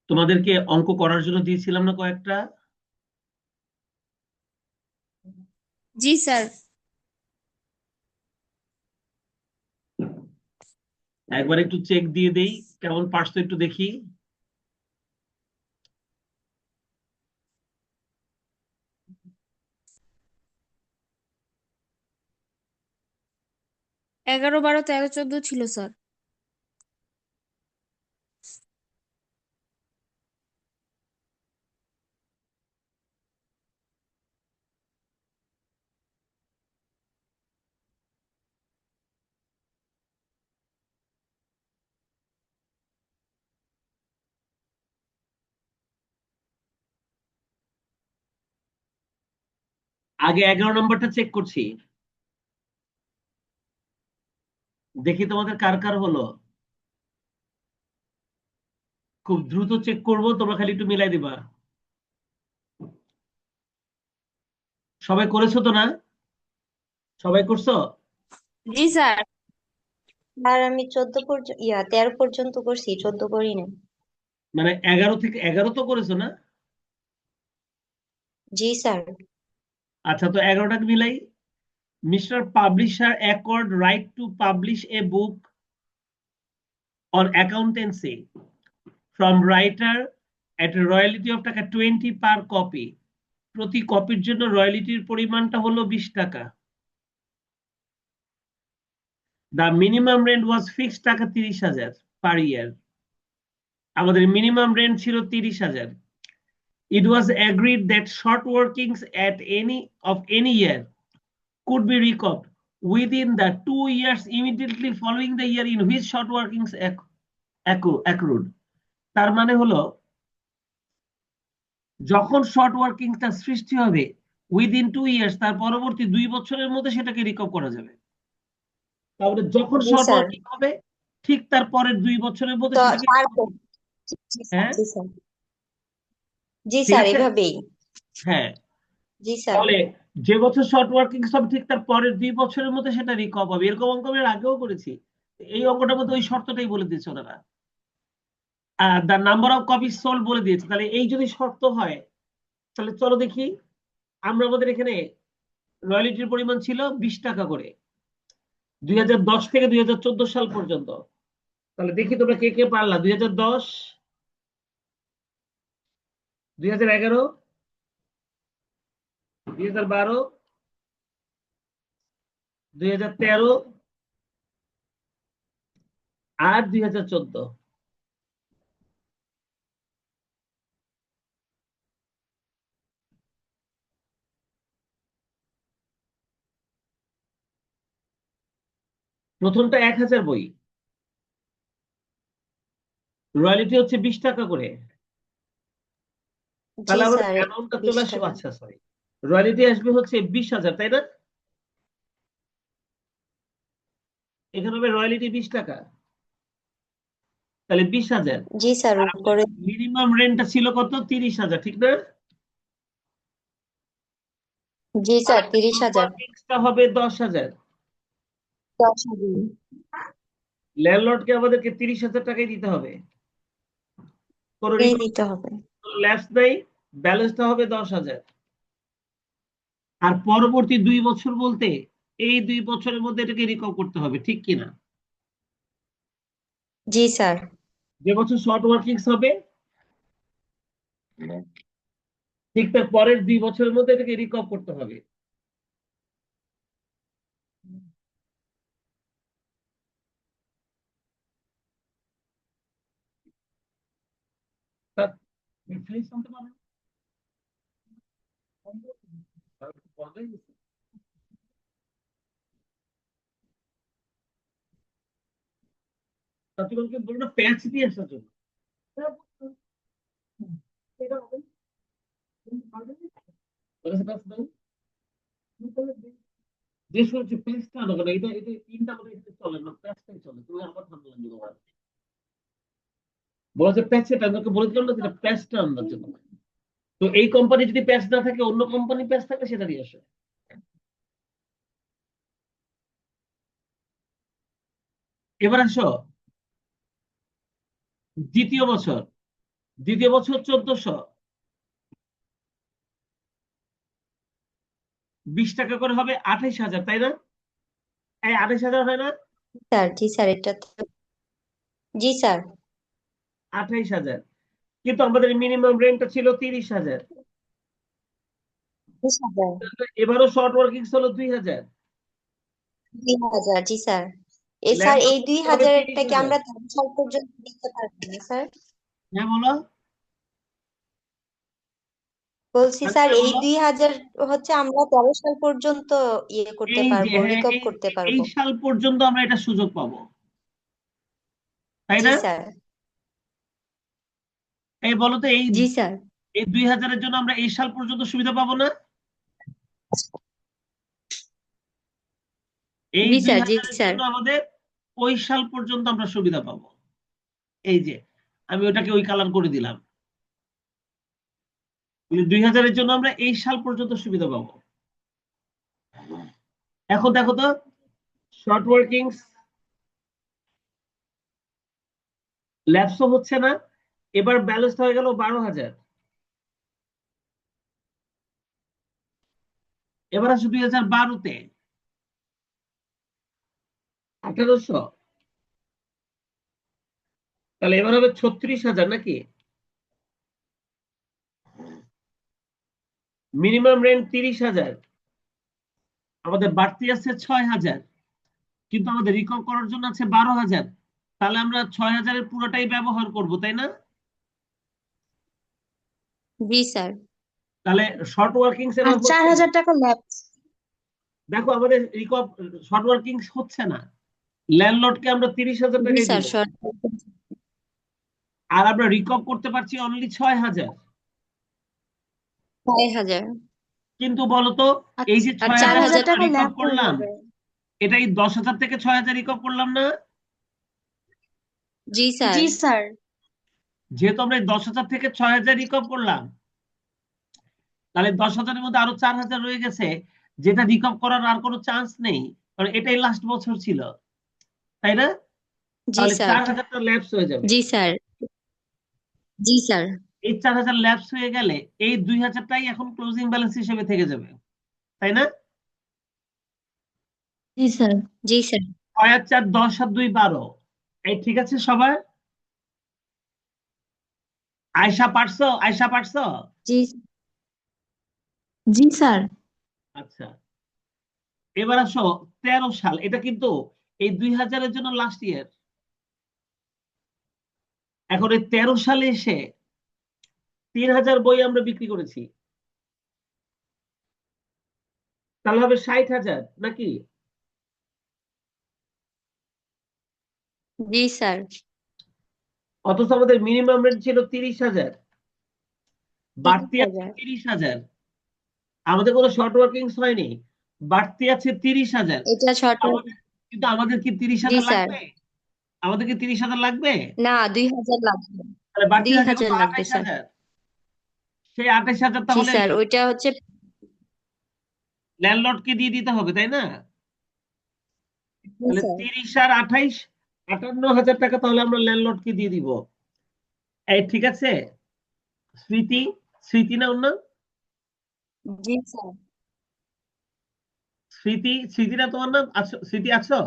তোমাদেরকে অঙ্ক করার জন্য দিয়েছিলাম না কয়েকটা? জি স্যার। একবার একটু চেক দিয়ে দেই, কেমন পারছো একটু দেখি। এগারো বারো তেরো চোদ্দ ছিল স্যার। আগে 11 নম্বরটা চেক করছি, দেখি তোমাদের কার কার হলো। খুব দ্রুত চেক করব, তোমরা খালি একটু মিলাই দিবা। সবাই করেছো তো না? সবাই করছো? জি স্যার। আর আমি 13 পর্যন্ত করছি, 14 করি না। মানে 11 থেকে 11 তো করেছো না? জি স্যার। আচ্ছা, তো 11টাকে মিলাই। Mister publisher accord right to publish A book on accountancy from writer at royalty of টাকা 20 পার কপি। প্রতি কপির জন্য রয়্যালিটির পরিমাণটা হলো 20 টাকা। The minimum rent was fixed টাকা 30,000 পার ইয়ার। আমাদের মিনিমাম রেন্ট ছিল 30,000। It was agreed that short workings at any year could be recouped within the 2 years immediately following the year in which short workings accrued. তার মানে হলো, যখন short ওয়ার্কিংটা সৃষ্টি হবে within 2 years, তার পরবর্তী 2 বছরের মধ্যে সেটাকে রিকভার করা যাবে। তাহলে যখন জি শর্ট স্যার। ওয়ার্কিং হবে ঠিক তার পরের 2 বছরের মধ্যে তো সেটাকে। তারপর জি স্যার, হ্যাঁ, জি স্যার। জি ঠিক স্যার, আছে। এভাবেই। হ্যাঁ, জি স্যার। তাহলে যে বছর শর্ট ওয়ার্কিং হবে ঠিক তার পরের 2 বছরের মধ্যে সেটা রিকভার হবে। এরকম অঙ্ক আমি এর আগেও করেছি। এই অঙ্কটার মধ্যে ওই শর্তটাই বলে দিয়েছে ওনারা। The number of copy sold বলে দিয়েছে। তাহলে এই যদি শর্ত হয়, তাহলে চলো দেখি। আমরা আমাদের এখানে রয়্যালিটির পরিমাণ ছিল 20 টাকা করে 2010 থেকে 2014 সাল পর্যন্ত। তাহলে দেখি তোমরা কে কে পারলা। 2010, 2011, 2012, 2013 আর 2014। প্রথমটা 1000 বই, রয়্যালিটি হচ্ছে 20 টাকা করে। জি তাহলে আমাদের স্যার। অ্যামাউন্টটা 20 চলে আসবে, টাকা। আচ্ছা সরি, রয়্যালিটি আসবে হচ্ছে 20,000, তাই না? এখানে হবে রয়্যালিটি 20 টাকা, তাহলে 20,000। জি স্যার, আর আমাদের উপরে। মিনিমাম রেন্টটা ছিল কত? 30,000, ঠিক না? জি আর স্যার, আমাদের শর্ট 30,000। ওয়ার্কিংসটা হবে 10,000। 10,000। ল্যান্ডলর্ডকে আমাদেরকে 30,000 টাকাই দিতে হবে। কোনো এই দিতে হবে। ল্যাপস নাই, ব্যালেন্সটা হবে 10,000। আর পরবর্তী 2 বছর বলতে এই 2 বছরের মধ্যে এটাকে রিকভার করতে হবে, ঠিক কিনা? জি স্যার। যে বছর শর্ট ওয়ার্কিংস হবে ঠিক তার পরের 2 বছরের মধ্যে এটাকে রিকভার করতে হবে। তা- reference আনতে পারো? তা তুমি আমাকে বলো না প্যাচ দিয়ে আসার জন্য। ওর কাছে প্যাচ দাও। যে শুনছি প্যাচটা আনো কেন? এটা এটা তিনটা আমাদের এখানে চলে না, প্যাচটাই চলে। তুমি আবার ঠান্ডা লাগবে তোমার। বলছে প্যাচ, এটা আমাকে বলে দিলাম না যেটা প্যাচটা আনার জন্য। তো এই কোম্পানি যদি প্যাচ না থাকে, অন্য কোম্পানি প্যাচ থাকে, সেটা দিয়ে আসে। এবার আসো দ্বিতীয় বছর 1400, 20 টাকা করে হবে 28,000, তাই না? এই 28,000 হয় না? স্যার জি স্যার এটা তো জি স্যার 28,000, কিন্তু আমাদের মিনিমাম রেন্টটা ছিল 30,000। 20,000 এবারও শর্ট ওয়ার্কিং হলো 2,000, 2,000 জি স্যার স্যার ল্যান্ডলর্ড এই করতে হবে 2,000-টা কি 30,000। আমরা 3 সাল পর্যন্ত দিতে পারবো না স্যার? হ্যাঁ বলো, বলছি ভালো স্যার করে এই বলো। 2,000 হচ্ছে আমরা 13 সাল পর্যন্ত ইয়ে করতে এই যে পারবো, হ্যাঁ, রিকভ এই করতে এই পারবো। সাল পর্যন্ত আমরা এটা সুযোগ পাবো, তাই জি না? স্যার এই বলো তো, এই জি স্যার এই 2,000-এর জন্য আমরা এই সাল পর্যন্ত সুবিধা পাবো না? এই জি দুই স্যার জি হাজারের স্যার জন্য আমাদের ওই সাল পর্যন্ত আমরা সুবিধা পাবো। এই যে আমি ওটাকে ওই কালার করে দিলাম, 2,000-এর জন্য আমরা এই সাল পর্যন্ত সুবিধা পাবো। এখন দেখো তো, শর্ট ওয়ার্কিং ল্যাপসও হচ্ছে না, এবার ব্যালেন্স হয়ে গেল 12,000। এবার আসো 2012-তে 1800, তাহলে এবার হবে 36,000 নাকি? মিনিমাম রেন্ট 30,000, আমাদের বাড়তি আছে 6,000, কিন্তু আমাদের রিকভার করার জন্য আছে 12,000। তাহলে আমরা 6,000-এর পুরোটাই ব্যবহার করব, তাই না? জি স্যার তাহলে শর্ট ওয়ার্কিং আর এবার হচ্ছে না। 4,000 টাকা ল্যাপস দেখো আমাদের শর্ট ওয়ার্কিং হচ্ছে না, ল্যান্ডলর্ডকে আমরা 30,000 জি টাকাই স্যার দিব, শর্ট আর আমরা রিকভ করতে পারছি অনলি 6,000। 6,000 কিন্তু বলতো, এই যে আর 6,000 4,000 টাকা রিকভ ল্যাপ হয়ে করলাম, যাবে। এটাই 10,000 থেকে 6,000 রিকভ করলাম না? জি স্যার জি স্যার যেহেতু আমরা এই 10,000 থেকে 6,000 রিকভ করলাম, তাহলে 10,000-এর মধ্যে আরো 4,000 রয়ে গেছে, যেটা রিকভ করার আর কোনো চান্স নেই, কারণ এটাই লাস্ট বছর ছিল, তাই না? জি তাহলে স্যার 4,000টা ল্যাপস হয়ে যাবে। জি স্যার জি স্যার এই 4,000 ল্যাপস হয়ে গেলে এই 2,000টাই এখন ক্লোজিং ব্যালেন্স হিসেবে থেকে যাবে, তাই না? জি স্যার জি স্যার 6 আর 4 10 আর 2 12। এই ঠিক আছে সবার? আয়শা পারছো? জি জি স্যার আচ্ছা, এবার আসো 13 সাল, এটা কিন্তু এই 2,000-এর জন্য লাস্ট ইয়ার। এখন এই 13 সালে এসে 3,000 বই আমরা বিক্রি করেছি, তাহলে হবে 60,000 নাকি? জি স্যার অথচ আমাদের মিনিমাম রেন্ট ছিল 30,000, বাড়তি আছে 30,000 30,000, আমাদের কোনো শর্ট ওয়ার্কিং হয়নি, বাড়তি আছে 30,000। এটা শর্ট আমাদের, কিন্তু আমাদের কি জি 30,000 স্যার লাগবে? আমাদের কি 30,000 লাগবে? না 2,000 লাগবে, তাহলে বাড়তি থাকে কত? 2,000 লাগবে স্যার। 28,000। সেই 28,000 জি তাহলে স্যার ওইটা হচ্ছে ল্যান্ডলর্ডকে দিয়ে দিতে হবে, তাই না? জি তাহলে স্যার 30 আর 28, 58,000 টাকা তাহলে আমরা ল্যান্ডলর্ডকে দিয়ে দিব। এই ঠিক আছে? স্মৃতি, স্মৃতি না ওর নাম? জি স্যার স্মৃতি না তোমার নাম? আছো, স্মৃতি আছো?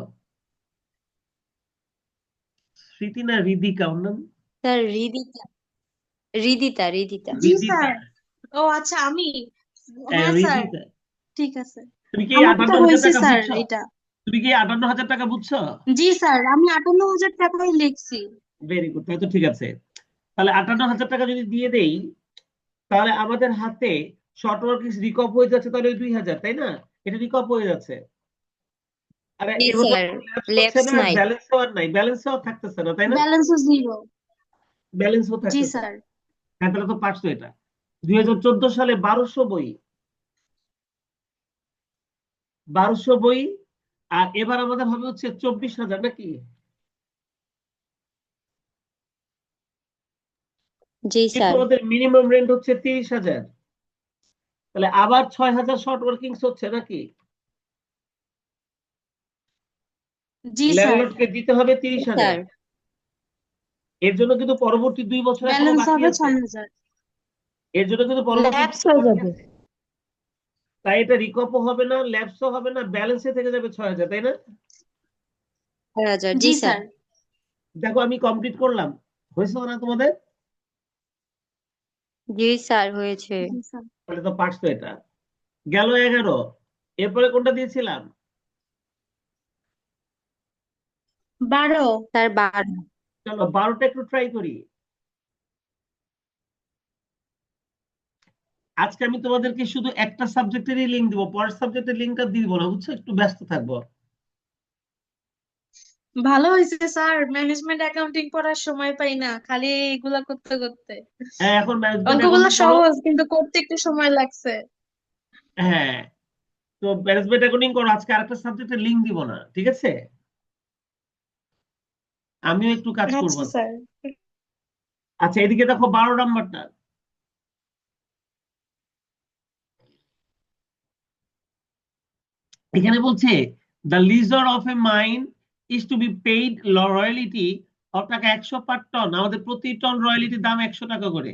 স্মৃতি না হৃদিকা ওর নাম? স্যার রিদিতা রিদিতা রিদিতা জি হৃদিতা, স্যার। ও আচ্ছা আমি, হ্যাঁ স্যার হৃদিতা। ঠিক আছে। তুমি কি এই আমার তো 58,000 হয়েছে টাকা স্যার বুঝছো? এটা। তুমি কি এই 58,000 টাকা বুঝছো? জি স্যার আমি 58,000 টাকাই লিখছি। ভেরি গুড, তাই তো ঠিক আছে। তাহলে 58,000 টাকা যদি দিয়ে দেই, তাহলে আমাদের হাতে শর্ট ওয়ার্কিং রিকভ হয়ে যাচ্ছে, তাহলে ওই 2,000, তাই না? এটা রিকভ হয়ে যাচ্ছে। আর জি এর মধ্যে স্যার ল্যাপস হচ্ছে ল্যাপস না, নাই ব্যালেন্সও আর নাই, ব্যালেন্সও থাকতেছে না, তাই না? ব্যালেন্সও জিরো। ব্যালেন্সও জি থাকতেছে না। স্যার হ্যাঁ, তাহলে তো পারছো এটা। 2014 সালে 1,200 বই, 1,200 বই, আর এবার আমাদের হবে হচ্ছে 24,000 নাকি? জি কিন্তু স্যার আমাদের মিনিমাম রেন্ট হচ্ছে 30,000, তাহলে আবার 6,000 শর্ট ওয়ার্কিং হচ্ছে নাকি? জি স্যার ল্যান্ডলর্ডকে দিতে হবে 30,000। স্যার এর জন্য কিন্তু পরবর্তী 2 বছর এখনো ব্যালেন্স বাকি হবে আছে। 6,000। এর জন্য কিন্তু পরবর্তী ল্যাপস 2 বছর হয়ে বাকি যাবে। আছে। তাই এটা রিকপও হবে না, ল্যাপসও হবে না, ব্যালেন্সে থেকে যাবে 6,000, তাই না? 6,000 জি জি স্যার। স্যার। দেখো আমি কমপ্লিট করলাম, হয়েছে না তোমাদের? জি স্যার হয়েছে। জি স্যার। তাহলে তো পারছো এটা। গেল 11। এরপরে কোনটা দিয়েছিলাম? 12। স্যার 12। চলো 12টা একটু ট্রাই করি। আজকে আমি তোমাদেরকে শুধু একটা সাবজেক্টেরই লিঙ্ক দিব, পরের সাবজেক্টের লিঙ্কটা দিব না, বুঝছো? একটু ব্যস্ত থাকবো। ভালো হয়েছে স্যার, ম্যানেজমেন্ট অ্যাকাউন্টিং পড়ার সময় পাই না, খালি এগুলা করতে করতে। হ্যাঁ, এখন ম্যানেজমেন্ট অঙ্কগুলো অ্যাকাউন্টিং করো। সহজ কিন্তু করতে একটু সময় লাগছে। হ্যাঁ, তো ম্যানেজমেন্ট অ্যাকাউন্টিং করো, আজকে আরেকটা সাবজেক্টের লিঙ্ক দিব না, ঠিক আছে? আমিও একটু কাজ করব। আচ্ছা স্যার। আচ্ছা, এদিকে দেখো 12 নাম্বারটা। এখানে বলছে the lessor of a mine is to be paid royalty of taka 100 per ton. আমাদের প্রতি টন রয়্যালিটির দাম 100 টাকা করে।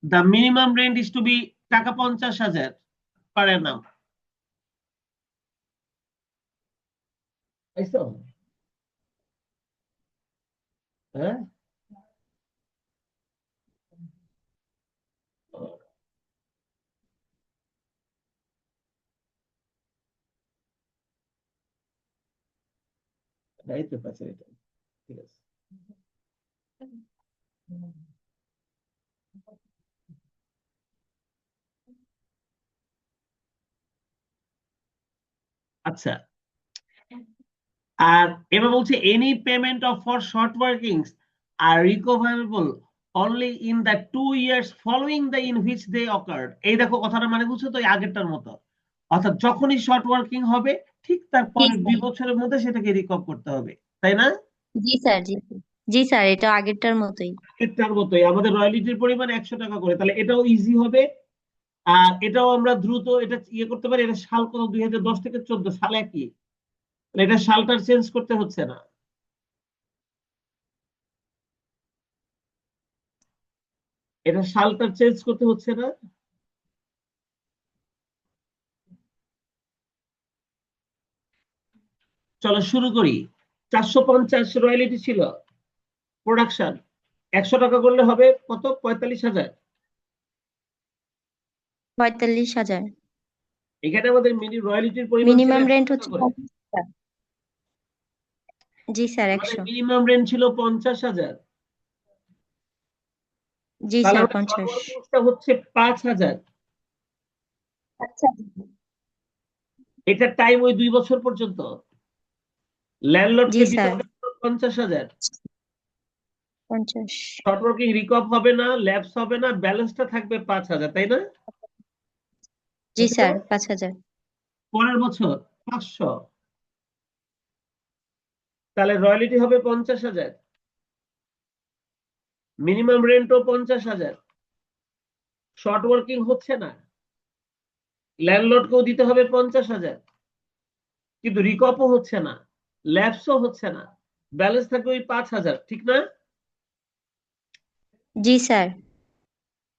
The minimum rent is to be টাকা 50,000 পার অ্যানাম। তাইতো? হ্যাঁ, এই তো পাচ্ছে এটা, ঠিক আছে। আচ্ছা, আর এবার বলছে any payment of for short workings are recoverable only in the 2 years following the in which they occurred. এই দেখো কথাটা মানে বুঝছো তো, এই আগেরটার মতো। অর্থাৎ যখনই শর্ট ওয়ার্কিং হবে ঠিক তার জি পরের 2 স্যার। বছরের মধ্যে সেটাকে রিকভ করতে হবে, তাই না? জি স্যার। জি স্যার। জি স্যার, এটা আগেরটার মতোই। আগেরটার মতোই। আমাদের রয়্যালিটির পরিমাণ 100 টাকা করে, তাহলে এটাও ইজি হবে। আর এটাও আমরা দ্রুত এটা ইয়ে করতে পারি। এটা সাল কত? 2010 থেকে 14 সাল একই। তাহলে এটা সালটার চেঞ্জ করতে হচ্ছে না। এটা সালটার চেঞ্জ করতে হচ্ছে না। চলো শুরু করি। 450 রয়্যালিটি ছিল, প্রোডাকশন 100 টাকা করলে হবে কত? 45,000। 45,000। এখানে আমাদের মিনি রয়্যালিটির পরিমাণ ছিল মিনিমাম 100 রেন্ট টাকা হচ্ছে করে। 50,000। জি স্যার, আমাদের 100। মিনিমাম রেন্ট ছিল 50,000। জি তাহলে স্যার, আমাদের শর্ট 50। ওয়ার্কিংসটা হচ্ছে 5,000। আচ্ছা। এটার টাইম ওই 2 বছর পর্যন্ত। জি ল্যান্ডলর্ডকে দিতে স্যার, হবে 50,000। 50। শর্ট ওয়ার্কিং রিকভ হবে না, ল্যাপস হবে না, ব্যালেন্সটা থাকবে 5,000, তাই না? জি তাই তো? স্যার, 5,000। পরের বছর 500। তাহলে রয়্যালিটি হবে 50,000, মিনিমাম রেন্টও 50,000। শর্ট ওয়ার্কিং হচ্ছে না, ল্যান্ডলর্ডকেও দিতে হবে 50,000, কিন্তু রিকপও হচ্ছে না, ল্যাপসও হচ্ছে না, ব্যালেন্স থাকবে ওই 5,000, ঠিক না? জি স্যার।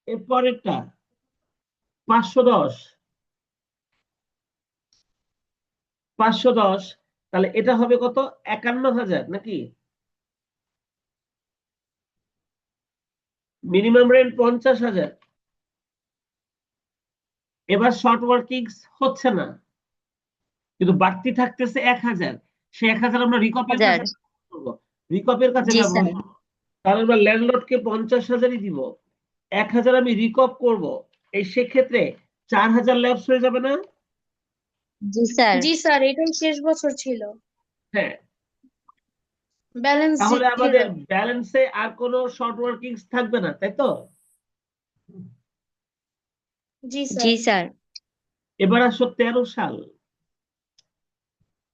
এর পরেরটা 510। 510, তাহলে এটা হবে কত? 51,000 নাকি? Minimum rent 50,000। এবার শর্ট ওয়ার্কিংস হচ্ছে না, কিন্তু বাড়তি থাকতেছে 1,000। সে 1,000 আমরা রিকপের কাছে 1,000। করবো, রিকপের কাছে জি ব্যবহার স্যার। করবো। তাহলে আমরা ল্যান্ডলর্ডকে 50,000ই দিব, 1,000 আমি রিকপ করব। এই সেক্ষেত্রে 4,000 ল্যাপস হয়ে যাবে না? জি স্যার। জি স্যার, এটাই শেষ বছর ছিল। হ্যাঁ, ব্যালেন্স তাহলে আমাদের জিরো। ব্যালেন্সে আর কোনো শর্ট ওয়ার্কিংস থাকবে না, তাই তো? জি জি স্যার। স্যার। এবার আসো 13 সাল।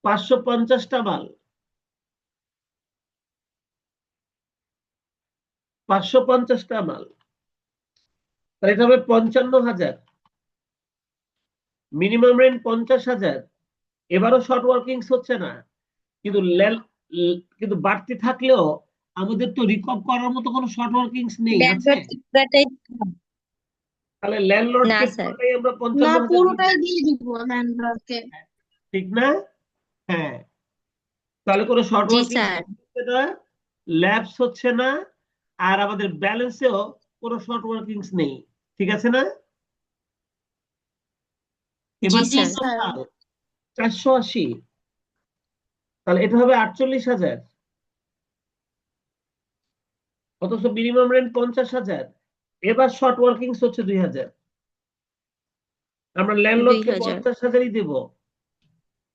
550টা মাল, 550টা মাল, তাহলে এটা হবে 55,000। মিনিমাম রেন্ট 50,000, এবারও শর্ট ওয়ার্কিংস হচ্ছে না, কিন্তু কিন্তু বাড়তি থাকলেও আমাদের তো রিকভ করার মতো কোনো শর্ট ওয়ার্কিংস নেই, আছে? ল্যান্ডলর্ড পুরাটাই তাহলে না ল্যান্ডলর্ডকে স্যার। পুরোটাই আমরা না 55,000 পুরোটাই দিয়ে দিব ল্যান্ডলর্ডকে। ঠিক না? হ্যাঁ, তাহলে কোনো শর্ট জি ওয়ার্কিং স্যার। হচ্ছে না, ল্যাপস হচ্ছে না, আর আমাদের ব্যালেন্সেও কোনো শর্ট ওয়ার্কিংস নেই, ঠিক আছে না? জি এবার জি স্যার। স্যার। টোটাল 480, তাহলে এটা হবে 48,000, অথচ মিনিমাম রেন্ট 50,000। এবার শর্ট ওয়ার্কিংস হচ্ছে 2,000, আমরা ল্যান্ডলর্ডকে 2000 50,000ই দেব,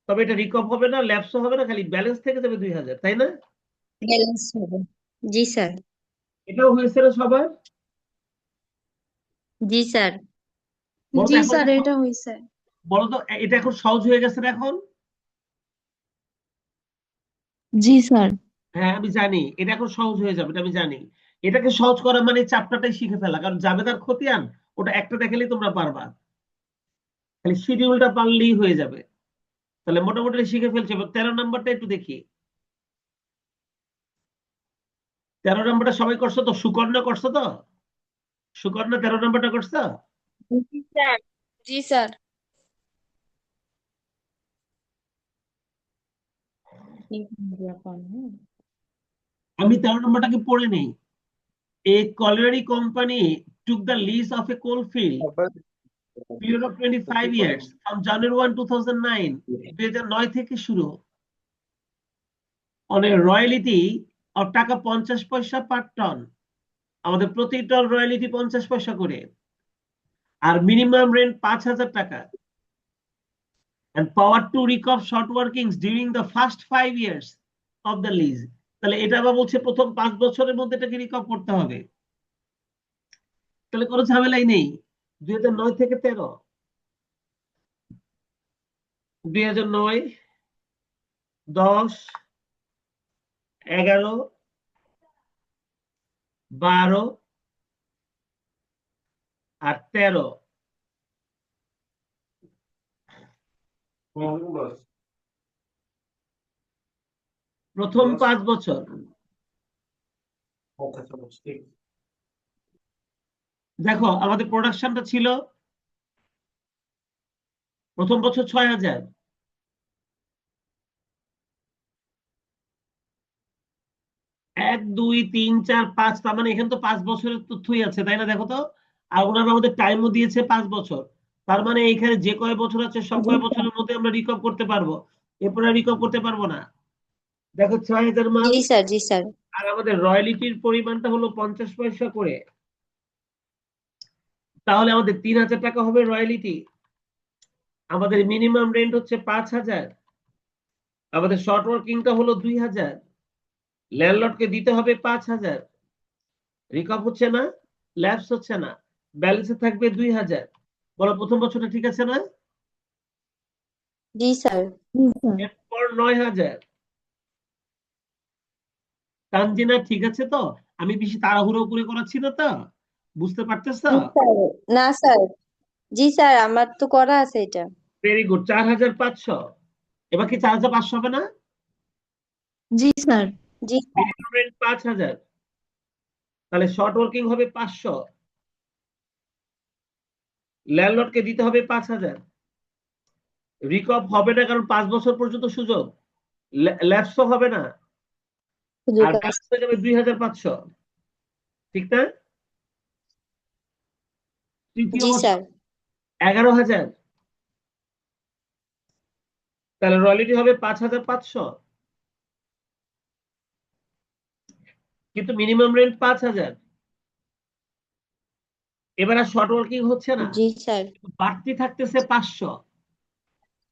তবে এটা রিকভ হবে না, ল্যাপসও হবে না, খালি ব্যালেন্স থেকে যাবে 2,000, তাই না? ব্যালেন্স হবে। জি স্যার। এটাও হয়েছে না সবার? জি স্যার। বলো তো জি এখন স্যার এটা হয়েছে। বলো তো এটা এখন সহজ হয়ে গেছে না এখন? জি স্যার। হ্যাঁ আমি জানি এটা এখন সহজ হয়ে যাবে, এটা আমি জানি। এটাকে সহজ করা মানে চ্যাপ্টারটাই শিখে ফেলা, কারণ জাবেদার খতিয়ান ওটা একটা দেখালেই তোমরা পারবা, খালি শিডিউলটা পারলেই হয়ে যাবে। তাহলে মোটামুটি শিখে ফেলছে। এবার 13 নম্বরটা একটু দেখি। 13 নম্বরটা সবাই করছো তো? সুকন্যা করছো তো? সুকন্যা 13 নম্বরটা করছো? জি স্যার। জি স্যার। আমি 13 নম্বরটাকে পড়ে নেই। A colliery company took the lease of a coal field period of 25 years from January 1, 2009, 2009 থেকে শুরু, on a royalty of টাকা 50 পয়সা পার টন। আমাদের প্রতি টন রয়্যালিটি 50 পয়সা করে, আর মিনিমাম রেন্ট 5,000 টাকা, and power to recover short workings during the first 5 years of the lease। তাহলে এটা আবার বলছে প্রথম 5 বছরের মধ্যে এটাকে রিকভ করতে হবে, তাহলে কোনো ঝামেলাই নেই। 2009 থেকে 13, 2009, 10, 11, 12 আর 13, প্রথম 5 বছর। দেখো আমাদের প্রোডাকশনটা ছিল প্রথম বছর 6,000, 1, 2, 3, 4, 5, তার মানে এখানে তো 5 বছরের তথ্যই আছে, তাই না? দেখো তো, আর ওনারা আমাদের টাইমও দিয়েছে 5 বছর, তার মানে এখানে যে কয় বছর আছে সব কয় বছরের মধ্যে আমরা রিকভ করতে পারবো, এরপরে রিকভ করতে পারবো না। দেখো 6,000 মাল, জি স্যার। জি স্যার। আর আমাদের রয়্যালিটির পরিমাণটা হলো 50 পয়সা করে, তাহলে আমাদের 3,000 টাকা হবে রয়্যালিটি। আমাদের মিনিমাম রেন্ট হচ্ছে 5,000, আমাদের শর্ট ওয়ার্কিংটা হলো 2,000, ল্যান্ডলর্ডকে দিতে হবে 5,000, রিকভ হচ্ছে না, ল্যাপস হচ্ছে না, ব্যালেন্সে থাকবে 2,000। বলো প্রথম বছরটা ঠিক আছে না? জি স্যার। এরপর 9,000। তানজিনা ঠিক আছে তো? আমি বেশি তাড়াহুড়ো করে করাচ্ছি না তো? বুঝতে পারতেছো? জি স্যার। না স্যার। জি স্যার, আমার তো করা আছে এটা। Very good. 4,500। এবার কি 4,500 হবে না? জি স্যার। জি স্যার। মিনিমাম রেন্ট 5,000, তাহলে শর্ট ওয়ার্কিং হবে 500, ল্যান্ডলর্ডকে দিতে হবে 5,000, রিকভ হবে না কারণ 5 বছর পর্যন্ত সুযোগ, ল্যাপসও হবে না, সুযোগ আর আছে। ব্যালেন্স হয়ে যাবে 2,500, ঠিক না? তৃতীয় জি বছর স্যার। 11,000, তাহলে রয়্যালিটি হবে 5,500, কিন্তু মিনিমাম রেন্ট 5,000। এবার আর শর্ট ওয়ার্কিং হচ্ছে না, জি স্যার। বাড়তি থাকতেছে 500।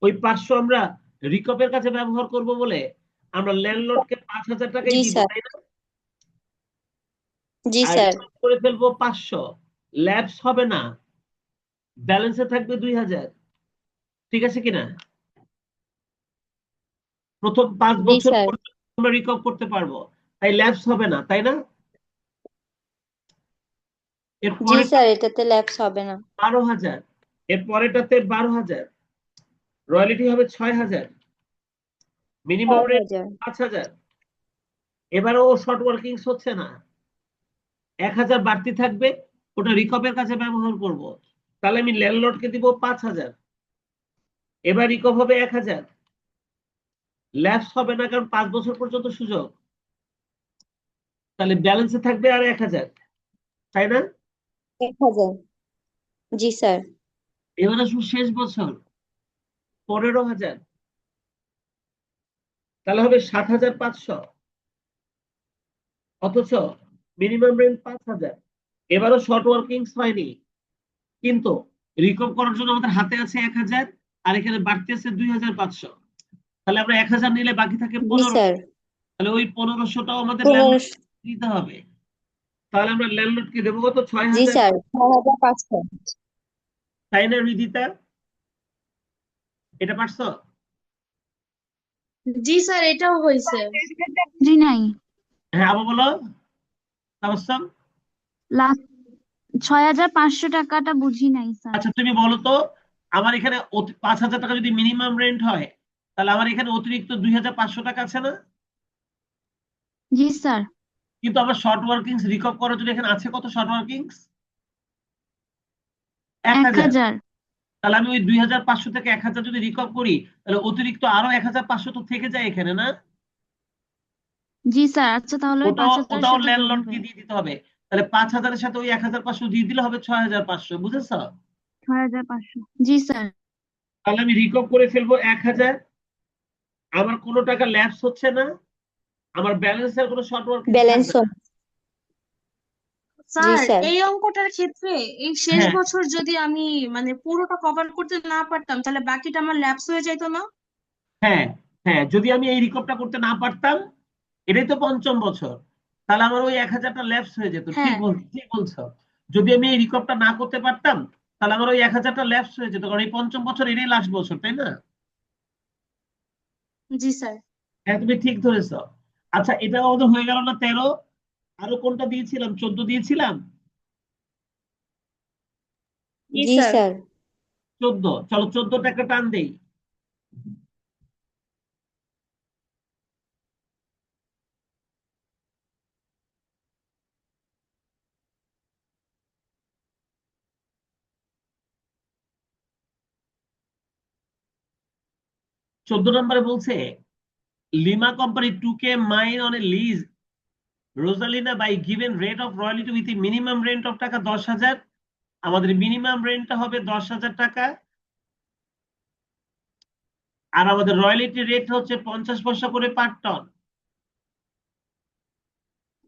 ওই 500 আমরা রিকপের কাছে ব্যবহার করব বলে আমরা ল্যান্ডলর্ডকে 5,000 টাকাই জি দিব, স্যার। তাই না? জি আর স্যার। রিকপ করে ফেলবো 500, ল্যাপস হবে না, ব্যালেন্সে থাকবে 2,000, ঠিক আছে কিনা? প্রথম 5 জি বছর স্যার। পর্যন্ত আমরা রিকপ করতে পারবো, তাই ল্যাপস হবে না, তাই না? এর জি পরেরটা স্যার, এটাতে ল্যাপস হবে না। 12,000, এর পরেরটাতে 12,000, রয়্যালিটি হবে 6,000, মিনিমাম রেন্ট 5,000। 5,000। এবারও শর্ট ওয়ার্কিংস হচ্ছে না, 1,000 বাড়তি থাকবে, ওটা রিকপের কাছে ব্যবহার করব। তাহলে আমি ল্যান্ডলর্ডকে দিব 5,000, এবার রিকপ হবে 1,000, ল্যাপস হবে না কারণ 5 বছর পর্যন্ত সুযোগ, তাহলে ব্যালেন্সে থাকবে আর 1,000, তাই না? 1,000। জি স্যার। এবার আসবো শেষ বছর 15,000, তাহলে হবে 7,500, অথচ মিনিমাম রেন্ট 5,000। এবারও শর্ট ওয়ার্কিংস হয়নি, কিন্তু রিকপ করার জন্য আমাদের হাতে আছে 1,000, আর এখানে বাড়তি আছে 2,500। তাহলে আমরা 1,000 নিলে বাকি থাকে জি 15, স্যার। তাহলে ওই 1500টাও আমাদের 15। ল্যান্ডলর্ড দিতে হবে। তাহলে আমরা ল্যান্ডলর্ডকে দেবো কত? জি 6,000, স্যার, 6,500। তাই না রিদিতা? এটা পারছো? জি স্যার, এটাও হয়েছে। জি নাই, হ্যাঁ, আবার বলো তাবাসসুম। লাস্ট 6,500 টাকাটা বুঝি নাই স্যার। আচ্ছা তুমি বলো তো, আমার এখানে 5,000 টাকা যদি মিনিমাম রেন্ট হয়, তাহলে আমার এখানে অতিরিক্ত 2,500 টাকা আছে না? জি স্যার। কিন্তু আমার শর্ট ওয়ার্কিংস রিকভ করার জন্য এখানে আছে কত শর্ট ওয়ার্কিংস? 1,000। 1,000। তাহলে আমি ওই 2,500 থেকে 1,000 যদি রিকভ করি, তাহলে অতিরিক্ত আরো 1,500 তো থেকে যায় এখানে, না? জি স্যার, আচ্ছা তাহলে ওই ওটাও 5,000-এর ওটাও সাথে যোগ হবে। ল্যান্ডলর্ডকে দিয়ে দিতে হবে। তাহলে 5,000-এর সাথে ওই 1,500 দিয়ে দিলে হবে 6,500, বুঝেছো? 6,500। জি স্যার। তাহলে আমি রিকভ করে ফেলবো 1,000, আমার কোনো টাকা ল্যাপস হচ্ছে না, আমার ব্যালেন্সের কোনো শর্ট ওয়ার্কিংস ব্যালেন্স। থাকবে না। জি স্যার, স্যার। এই অঙ্কটার ক্ষেত্রে এই শেষ হ্যাঁ, বছর যদি আমি মানে পুরোটা কভার করতে না পারতাম, তাহলে বাকিটা আমার ল্যাপস হয়ে যাইতো না? হ্যাঁ, হ্যাঁ, যদি আমি এই রিকভটা করতে না পারতাম, এটাই তো পঞ্চম বছর, তাহলে আমার ওই 1,000টা ল্যাপস হয়ে যেত। হ্যাঁ। ঠিক বলছো। যদি আমি এই রিকভটা না করতে পারতাম, তাহলে আমার ওই 1,000টা ল্যাপস হয়ে যেত, কারণ এই পঞ্চম বছর এটাই লাস্ট বছর, তাই না? জি স্যার। হ্যাঁ, তুমি ঠিক ধরেছো। আচ্ছা, এটা আমাদের হয়ে গেল না 13? আরো কোনটা দিয়েছিলাম? 14 দিয়েছিলাম। জি জি স্যার। স্যার। 14, চলো 14টা একটা টান দেই। 14 নম্বরে বলছে, Lima company took mine on a lease Rosalina by given rate of royalty with minimum rent of taka 10,000। আমাদের মিনিমাম রেন্টটা হবে 10,000 টাকা, আর আমাদের রয়্যালিটি রেট হচ্ছে 50 পয়সা করে পার ton.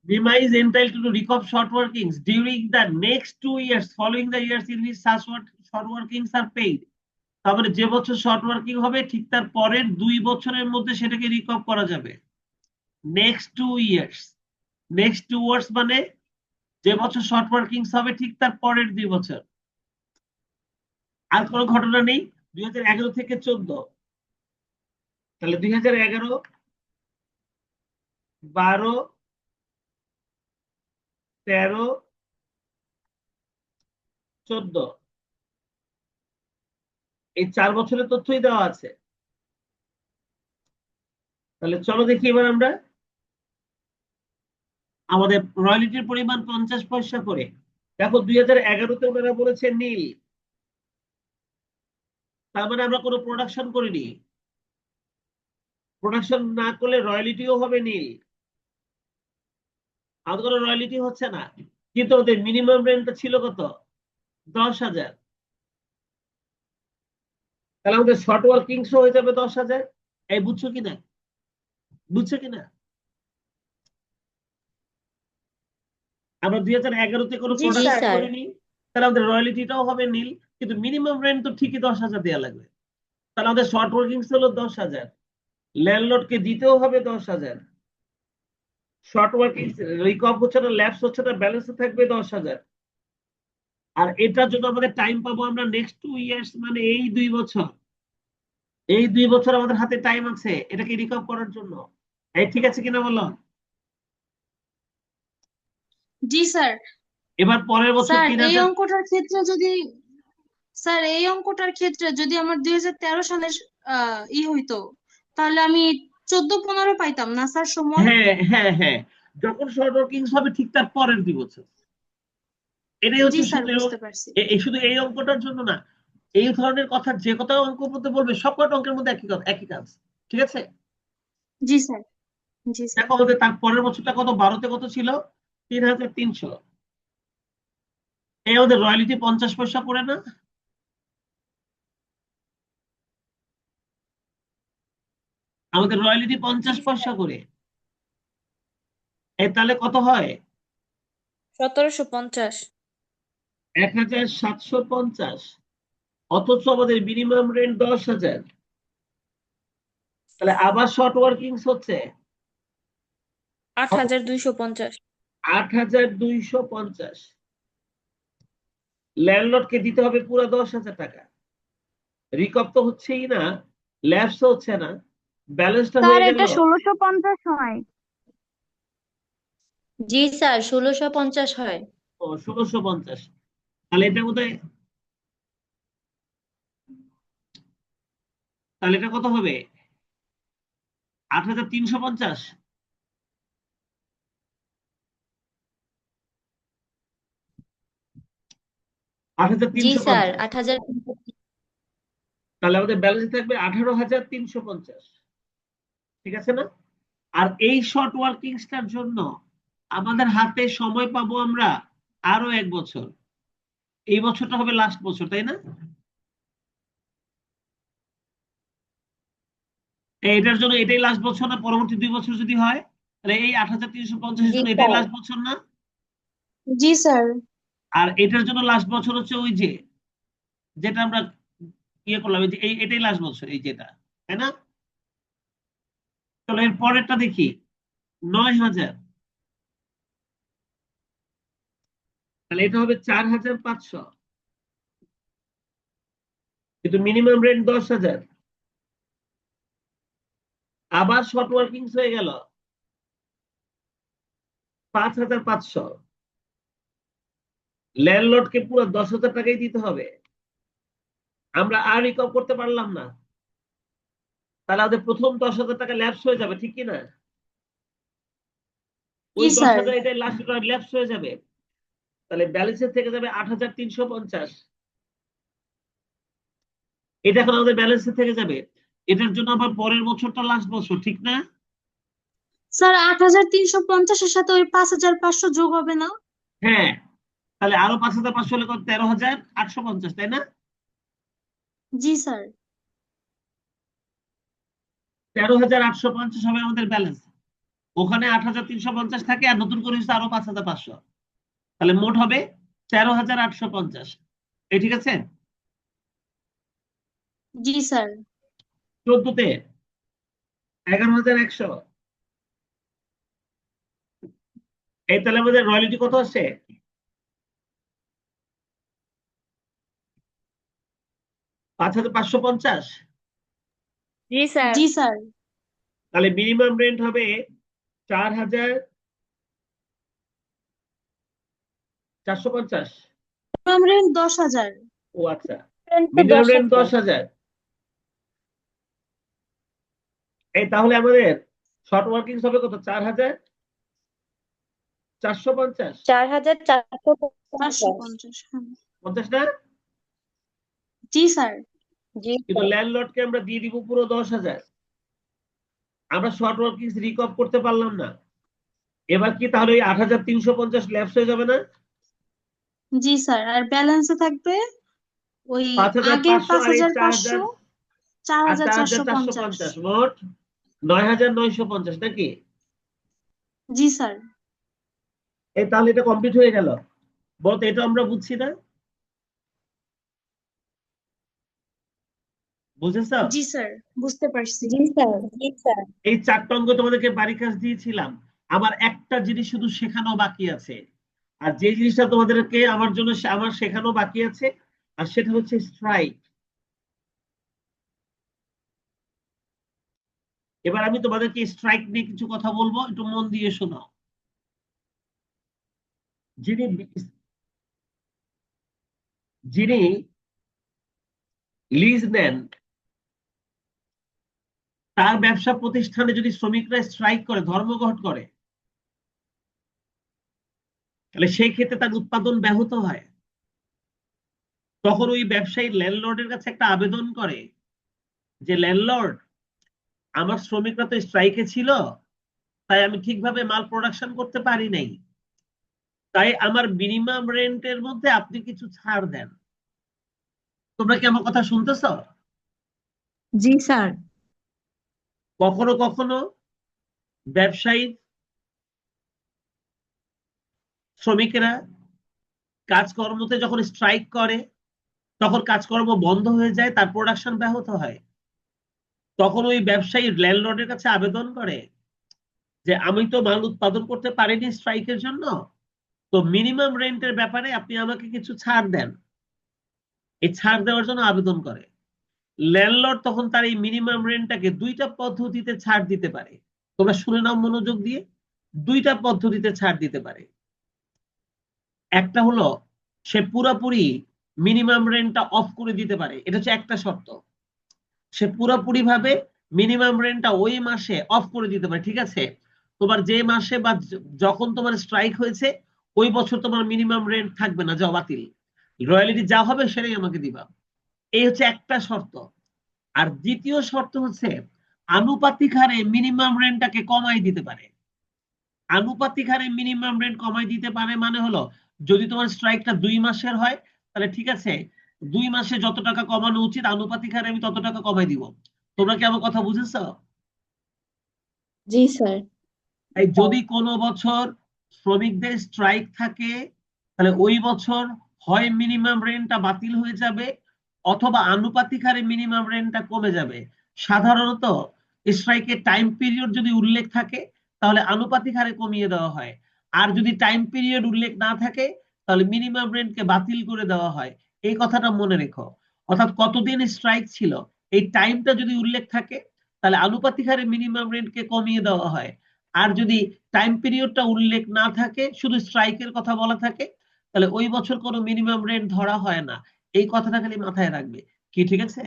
Lima is entitled to recoup short workings during the next 2 years following the years in which such short workings are paid. তারপরে যে বছর শর্ট ওয়ার্কিং হবে ঠিক তার পরের 2 বছরের মধ্যে সেটাকে রিকভ করা যাবে। নেক্সট 2 ইয়ার্স, নেক্সট 2 ইয়ার্স মানে যে বছর শর্ট ওয়ার্কিংস হবে ঠিক তার পরের 2 বছর। আর কোনো ঘটনা নেই। 2011 থেকে 14, তাহলে 2011, 12, 13, 14, এই 4 বছরের তথ্যই দেওয়া আছে। তাহলে চলো দেখি এবার আমরা আমাদের রয়্যালিটির পরিমাণ 50 পয়সা করে। দেখো 2011-তে ওনারা বলেছে নীল, তার মানে আমরা কোনো প্রোডাকশন করিনি, প্রোডাকশন না করলে রয়্যালিটিও হবে নীল, আমাদের কোনো রয়্যালিটি হচ্ছে না। কিন্তু ওদের মিনিমাম রেন্টটা ছিল কত? 10,000। তাহলে আমাদের শর্ট ওয়ার্কিংস হয়ে যাবে 10,000। এই বুঝছো কিনা? বুঝছো কিনা? আমরা 2011-তে কোনো জি জি প্রোডাকশন স্যার। স্যার। করিনি, তাহলে আমাদের রয়্যালিটিটাও হবে নীল, কিন্তু মিনিমাম রেন্ট তো ঠিকই 10,000 দেওয়া লাগবে। তাহলে আমাদের শর্ট ওয়ার্কিংস হলো 10,000, ল্যান্ডলর্ডকে দিতেও হবে 10,000, শর্ট ওয়ার্কিং রিকভ হচ্ছে না, ল্যাপস হচ্ছে না, ব্যালেন্সে থাকবে 10,000। আর এটার জন্য আমাদের টাইম পাবো আমরা নেক্সট 2 ইয়ার্স, মানে এই 2 বছর। এই 2 বছর আমাদের হাতে টাইম আছে এটাকে রিকভ করার জন্য। এই ঠিক আছে কিনা বলো? জি স্যার। এবার পরের বছর স্যার, এই 3,000। অঙ্কটার ক্ষেত্রে যদি স্যার এই অঙ্কটার ক্ষেত্রে যদি আমার 2013 সালের হইতো, তাহলে আমি 14-15 পাইতাম না স্যার সময়? হ্যাঁ হ্যাঁ হ্যাঁ, যখন শর্ট ওয়ার্কিংস হবে ঠিক তার পরের 2 বছর। এটাই জি হচ্ছে স্যার, শুধু বুঝতে পারছি। শুধু এই অঙ্কটার জন্য না, এই ধরনের কথা যে কথা অঙ্ক মধ্যে বলবে সব কটা অঙ্কের মধ্যে একই কথা, একই কাজ। ঠিক আছে, জি স্যার। জি স্যার। দেখো আমাদের তার পরের বছরটা কত, 12তে কত ছিল, 3300। এই আমাদের রয়্যালিটি 50 পয়সা পড়ে না? আমাদের রয়্যালিটি 50 জি পয়সা স্যার। করে। তাহলে কত হয়? 1750। 1750। অথচ আমাদের মিনিমাম রেন্ট 10,000। তাহলে আবার শর্ট ওয়ার্কিংস হচ্ছে 8250। 8,250। ল্যান্ডলর্ডকে দিতে হবে পুরো 10,000 টাকা। রিকপ তো হচ্ছেই না, ল্যাপস হচ্ছে না, ব্যালেন্সটা স্যার হয়ে গেল। এটা 1650 হয়। জি স্যার, 1650 হয়। ও 1650। তাহলে এটা বোধহয়, তাহলে এটা কত হবে? 8,350। জি স্যার, 8,350। 8000। তাহলে আমাদের ব্যালেন্স থাকবে 18,350। ঠিক আছে না? আর এই শর্ট ওয়ার্কিংসটার জন্য আমাদের হাতে সময় পাবো আমরা আরো 1 বছর। এই বছরটা হবে লাস্ট বছর, তাই না? এটার জন্য এটাই লাস্ট বছর না? পরবর্তী 2 বছর যদি হয় তাহলে এই 8,350-এর জি জন্য এটাই স্যার। লাস্ট বছর না? জি স্যার। আর এটার জন্য লাস্ট বছর হচ্ছে ওই যে, যেটা আমরা ইয়ে করলাম, এই যে এটাই লাস্ট বছর, এই যেটা, তাই না? চলো এর পরেরটা দেখি, 9,000। তাহলে এটা হবে 4,500, কিন্তু মিনিমাম রেন্ট 10,000। আবার শর্ট ওয়ার্কিংস হয়ে গেল 5,500। ল্যান্ডলর্ডকে পুরো 10,000 টাকাই দিতে হবে। আমরা আর রিকভ করতে পারলাম না, তাহলে আমাদের প্রথম 10,000 টাকা ল্যাপস হয়ে যাবে, ঠিক কি না? জি ওই স্যার। 10,000 এটাই লাস্ট ল্যাপস হয়ে যাবে। তাহলে ব্যালেন্সের থেকে যাবে 8,350। এটা এখন আমাদের ব্যালেন্সের থেকে যাবে। এটার জন্য আবার পরের বছরটা লাস্ট বছর, ঠিক না? স্যার 8350-এর সাথে ওই 5500 যোগ হবে না? হ্যাঁ, তাহলে আরো 5,500 হলে কত, 13,850, তাই না? জি স্যার। 13,850 হবে আমাদের ব্যালেন্স। ওখানে 8,350 থাকে, আর নতুন করে হচ্ছে আরো 5,500। তাহলে মোট হবে 13,850। এই ঠিক আছে? জি স্যার। 14তে 11,100। এই তাহলে আমাদের রয়্যালিটি কত আছে? 5,550। জি স্যার। জি স্যার। তাহলে মিনিমাম রেন্ট হবে 4,450। আমরা 10,000। ও আচ্ছা, রেন্ট তো মিনিমাম রেন্ট 10,000। 10,000। এই তাহলে আমাদের শর্ট ওয়ার্কিং হবে কত, 4,450। 4,450। 450, হ্যাঁ। 50 না? জি স্যার। জি কিন্তু স্যার। ল্যান্ডলর্ডকে আমরা দিয়ে দিব পুরো 10,000। আমরা শর্ট ওয়ার্কিং রিকভ করতে পারলাম না। এবার কি তাহলে ওই 8,350 ল্যাপস হয়ে যাবে না? জি স্যার, আর ব্যালেন্সে থাকবে ওই আগের 5,500 আর এই 5500, 4,000 আর 4450। 4,450, মোট 9,950 নাকি? জি স্যার। এই তাহলে এটা কমপ্লিট হয়ে গেল। বলতো এটা আমরা বুঝছি না? বুঝেছো? জি স্যার, বুঝতে পারছি। জি স্যার। জি স্যার। এই 4টা অঙ্ক তোমাদেরকে বাড়ির কাজ দিয়েছিলাম। আমার একটা জিনিস শুধু শেখানো বাকি আছে, আর যে জিনিসটা তোমাদেরকে আমার জন্য আমার শেখানো বাকি আছে, আর সেটা হচ্ছে স্ট্রাইক। এবার আমি তোমাদেরকে স্ট্রাইক নিয়ে কিছু কথা বলবো, একটু মন দিয়ে শোনো। যিনি যিনি লিজ নেন, তার ব্যবসা প্রতিষ্ঠানে যদি শ্রমিকরা স্ট্রাইক করে, ধর্মঘট করে, তাহলে সেই ক্ষেত্রে তার উৎপাদন ব্যাহত হয়। তখন ওই ব্যবসায়ী ল্যান্ডলর্ডের কাছে একটা আবেদন করে যে ল্যান্ডলর্ড, আমার শ্রমিকরা তো স্ট্রাইকে ছিল, তাই আমি ঠিকভাবে মাল প্রোডাকশন করতে পারি নাই, তাই আমার মিনিমাম রেন্টের মধ্যে আপনি কিছু ছাড় দেন। তোমরা কি আমার কথা শুনতেছো? জি স্যার। কখনো কখনো ব্যবসায়ী শ্রমিকেরা কাজকর্মতে যখন স্ট্রাইক করে, তখন কাজকর্ম বন্ধ হয়ে যায়, তার প্রোডাকশন ব্যাহত হয়। তখন ওই ব্যবসায়ী ল্যান্ডলর্ডের কাছে আবেদন করে যে আমি তো মাল উৎপাদন করতে পারিনি স্ট্রাইকের জন্য, তো মিনিমাম রেন্টের ব্যাপারে আপনি আমাকে কিছু ছাড় দেন। এই ছাড় দেওয়ার জন্য আবেদন করে। ল্যান্ডলর্ড তখন তার এই মিনিমাম রেন্টটাকে দুইটা পদ্ধতিতে ছাড় দিতে পারে। তোমরা শুনে নাও মনোযোগ দিয়ে, দুইটা পদ্ধতিতে ছাড় দিতে পারে। একটা হলো সে পুরোপুরি মিনিমাম রেন্টটা অফ করে দিতে পারে, এটা হচ্ছে একটা শর্ত। সে পুরোপুরি ভাবে মিনিমাম রেন্টটা ওই মাসে অফ করে দিতে পারে। ঠিক আছে, তোমার যে মাসে বা যখন তোমার স্ট্রাইক হয়েছে ওই বছর তোমার মিনিমাম রেন্ট থাকবে না, যা বাতিল, রয়্যালিটি যা হবে সেটাই আমাকে দিবা। এই হচ্ছে একটা শর্ত। আর দ্বিতীয় শর্ত হচ্ছে আনুপাতিক হারে মিনিমাম রেন্টটাকে কমাই দিতে পারে। আনুপাতিক হারে মিনিমাম রেন্ট কমাই দিতে পারে মানে হলো, যদি তোমার স্ট্রাইকটা 2 মাসের হয়, তাহলে ঠিক আছে, 2 মাসে যত টাকা কমানো উচিত আনুপাতিক হারে আমি তত টাকা কমাই দিব। তোমরা কি আমার কথা বুঝেছো? জি স্যার। তাই যদি কোনো বছর শ্রমিকদের স্ট্রাইক থাকে, তাহলে ওই বছর হয় মিনিমাম রেন্টটা বাতিল হয়ে যাবে, অথবা আনুপাতিক হারে মিনিমাম রেন্টটা কমে যাবে। সাধারণত স্ট্রাইকের টাইম পিরিয়ড যদি উল্লেখ থাকে, তাহলে আনুপাতিক হারে কমিয়ে দেওয়া হয়। আর যদি টাইম পিরিয়ড উল্লেখ না থাকে, তাহলে মিনিমাম রেন্টকে বাতিল করে দেওয়া হয়। এই কথাটা মনে রেখো। অর্থাৎ কতদিন স্ট্রাইক ছিল, এই টাইমটা যদি উল্লেখ থাকে, তাহলে আনুপাতিক হারে মিনিমাম রেন্টকে কমিয়ে দেওয়া হয়। আর যদি টাইম পিরিয়ডটা উল্লেখ না থাকে, শুধু স্ট্রাইকের কথা বলা থাকে, তাহলে ওই বছর কোনো মিনিমাম রেন্ট ধরা হয় না। এই কথাটা খালি মাথায় রাখবে। কি ঠিক আছে?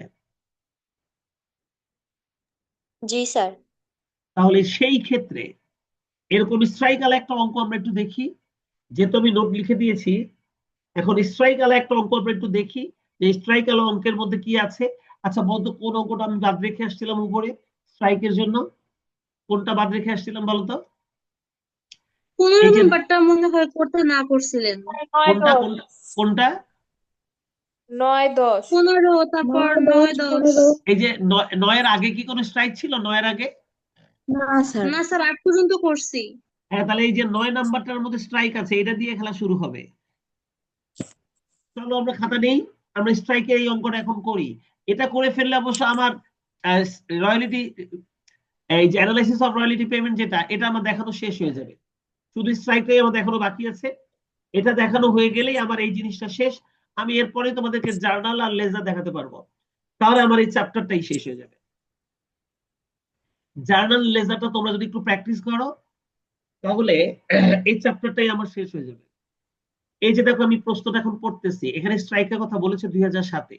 জি স্যার। তাহলে সেই ক্ষেত্রে এরকম স্ট্রাইক আলা একটা অঙ্ক আমরা একটু দেখি, যে তুমি নোট লিখে দিয়েছি। এখন স্ট্রাইক আলা একটা অঙ্ক আমরা একটু দেখি যে স্ট্রাইক আলা অঙ্কের মধ্যে কি আছে। আচ্ছা বলতো, কোন অঙ্কটা আমি বাদ রেখে আসছিলাম উপরে স্ট্রাইকের জন্য? কোনটা বাদ রেখে আসছিলাম বলতো? 15 এই যে নাম্বারটা মনে হয় করতে না করছিলেন। কোনটা কোনটা কোনটা? 9-10। 15, তারপর 9-10। এই যে নয়ের আগে কি কোনো স্ট্রাইক ছিল? নয়ের আগে? না স্যার। না স্যার, 8 পর্যন্ত করছি। হ্যাঁ, তাহলে এই যে 9 নাম্বারটার মধ্যে স্ট্রাইক আছে, এটা দিয়ে খেলা শুরু হবে। চলো আমরা খাতা নেই, আমরা স্ট্রাইকের এই অঙ্কটা এখন করি। এটা করে ফেললে অবশ্য আমার রয়্যালিটি, এই যে অ্যানালাইসিস অফ রয়্যালিটি পেমেন্ট, যেটা এটা আমার দেখানো শেষ হয়ে যাবে। শুধু স্ট্রাইকটাই আমার দেখানো বাকি আছে। এটা দেখানো হয়ে গেলেই আমার এই জিনিসটা শেষ। আমি এরপরে তোমাদেরকে জার্নাল আর লেজার দেখাতে পারবো, তাহলে আমার এই চ্যাপ্টারটাই শেষ হয়ে যাবে। জার্নাল লেজারটা তোমরা যদি একটু প্র্যাকটিস করো, তাহলে এই চ্যাপ্টারটাই আমার শেষ হয়ে যাবে। এই যে দেখো, আমি প্রশ্নটা এখন পড়তেছি, এখানে স্ট্রাইকের কথা বলেছে 2007-এ।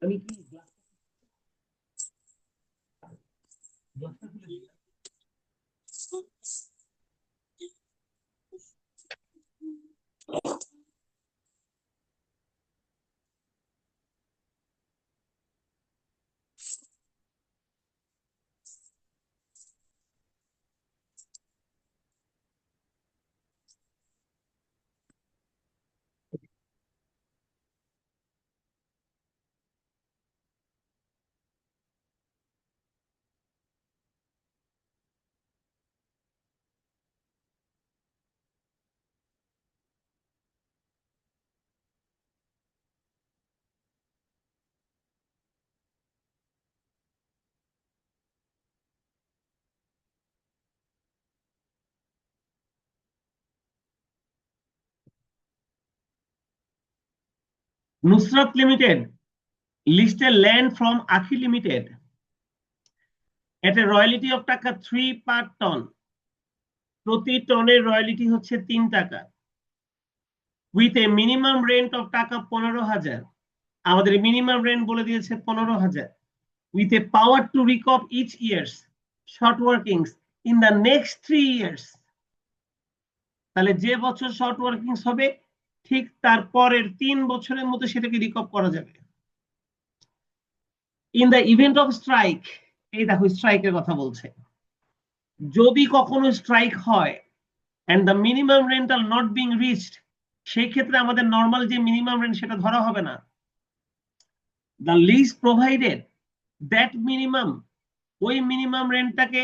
আমি কি গ্লাসটা খুলে দিই? Nusrat Limited listed land from Akhi Limited at a royalty of taka 3 per ton প্রতি টনের রয়্যালিটি হচ্ছে 3 টাকা, with a minimum rent of টাকা 15,000। আমাদের মিনিমাম রেন্ট বলে দিয়েছে 15,000, with a power to recoup each year's short workings in the next 3 years। তাহলে যে বছর শর্ট ওয়ার্কিংস হবে ঠিক তার পরের 3 বছরের মধ্যে সেটাকে রিকপ করা যাবে। In the event of strike, এই দেখো স্ট্রাইকের কথা বলছে, যদি কখনো স্ট্রাইক হয় and the minimum rental not being reached, সেই ক্ষেত্রে আমাদের নরমাল যে মিনিমাম রেন্ট সেটা ধরা হবে না। the lease provided that minimum, ওই মিনিমাম রেন্টটাকে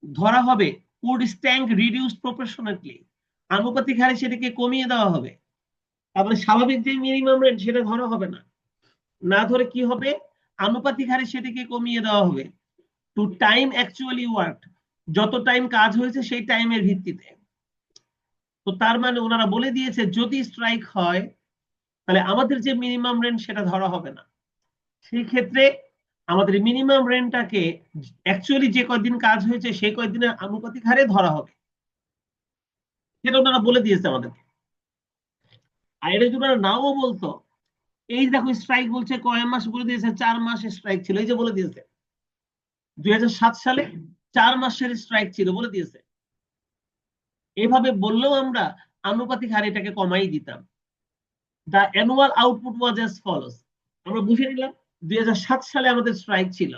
ধরা হবে would stand reduced proportionately, আনুপাতিক হারে সেটাকে কমিয়ে দেওয়া হবে। তাহলে স্বাভাবিক যে মিনিমাম রেন্ট সেটা ধরা হবে না, না ধরে কি হবে, আনুপাতিক হারে সেটাকে কমিয়ে দেওয়া হবে টু টাইম অ্যাকচুয়ালি ওয়ার্কড, যত টাইম কাজ হয়েছে সেই টাইমের ভিত্তিতে। তো তার মানে ওনারা বলে দিয়েছে যদি স্ট্রাইক হয় তাহলে আমাদের যে মিনিমাম রেন্ট সেটা ধরা হবে না, সেই ক্ষেত্রে আমাদের মিনিমাম রেন্টটাকে অ্যাকচুয়ালি যে কয়দিন কাজ হয়েছে সেই কয়দিনের আনুপাতিক হারে ধরা হবে, সেটা ওনারা বলে দিয়েছে আমাদেরকে। আর এটা যদি ওনারা নাও বলতো, এই দেখো স্ট্রাইক বলছে কয় মাস বলে দিয়েছে, 4 মাস স্ট্রাইক ছিল, এই যে বলে দিয়েছে 2007 সালে 4 মাসের স্ট্রাইক ছিল বলে দিয়েছে। এভাবে বললেও আমরা আনুপাতিক হারে এটাকে কমাই দিতাম। The annual output was as follows, আমরা বুঝে নিলাম 2007 সালে আমাদের স্ট্রাইক ছিল,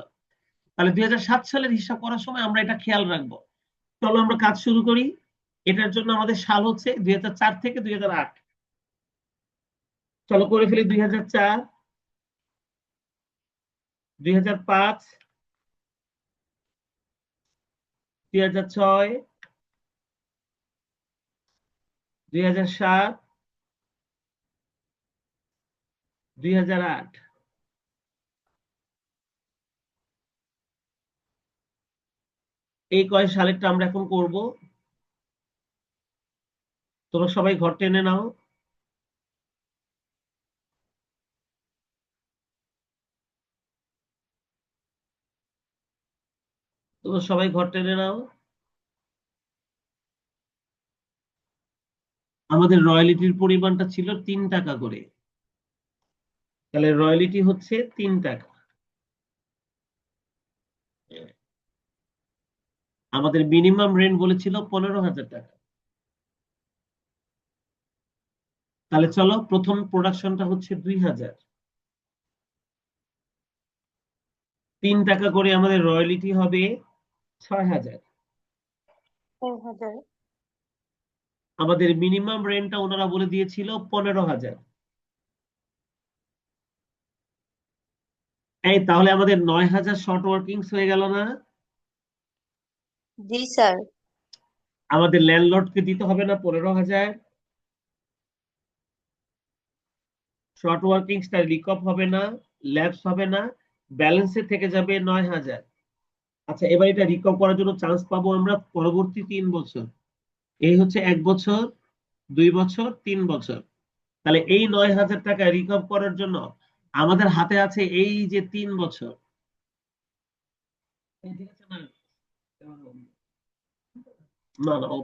তাহলে 2007 সালের হিসাব করার সময় আমরা এটা খেয়াল রাখবো। চলো আমরা কাজ শুরু করি। এটার জন্য আমাদের সাল হচ্ছে 2004 থেকে 2008। চলো করে ফেলি 2004, 2005, 2006, 2007, 2008। এই কয় সালেরটা আমরা এখন করব। তোমরা সবাই ঘর টেনে নাও। তোমরা সবাই ঘর টেনে নাও। আমাদের রয়্যালিটির পরিমাণটা ছিল 3 টাকা করে, তাহলে রয়্যালিটি হচ্ছে 3 টাকা। আমাদের মিনিমাম রেন্ট বলেছিল 15,000 টাকা। তাহলে চলো প্রথম প্রোডাকশনটা হচ্ছে 2000, 3 টাকা করে আমাদের রয়্যালিটি হবে 6,000। 6,000। আমাদের মিনিমাম রেন্টটা ওনারা বলে দিয়েছিল 15,000। এই তাহলে আমাদের 9,000 শর্ট ওয়ার্কিংস হয়ে গেল না? জি স্যার। আমাদের ল্যান্ডলর্ডকে দিতে হবে না 15,000? শর্ট ওয়ার্কিংসটা রিকপ হবে না, ল্যাপস হবে না, ব্যালেন্সে থেকে যাবে 9,000। আচ্ছা এবার এটা রিকপ করার জন্য চান্স পাবো আমরা পরবর্তী 3 বছর। এই হচ্ছে 1 বছর, 2 বছর, 3 বছর। তাহলে এই 9,000 টাকা রিকপ করার জন্য আমাদের হাতে আছে এই যে 3 বছর। ঠিক আছে না? না না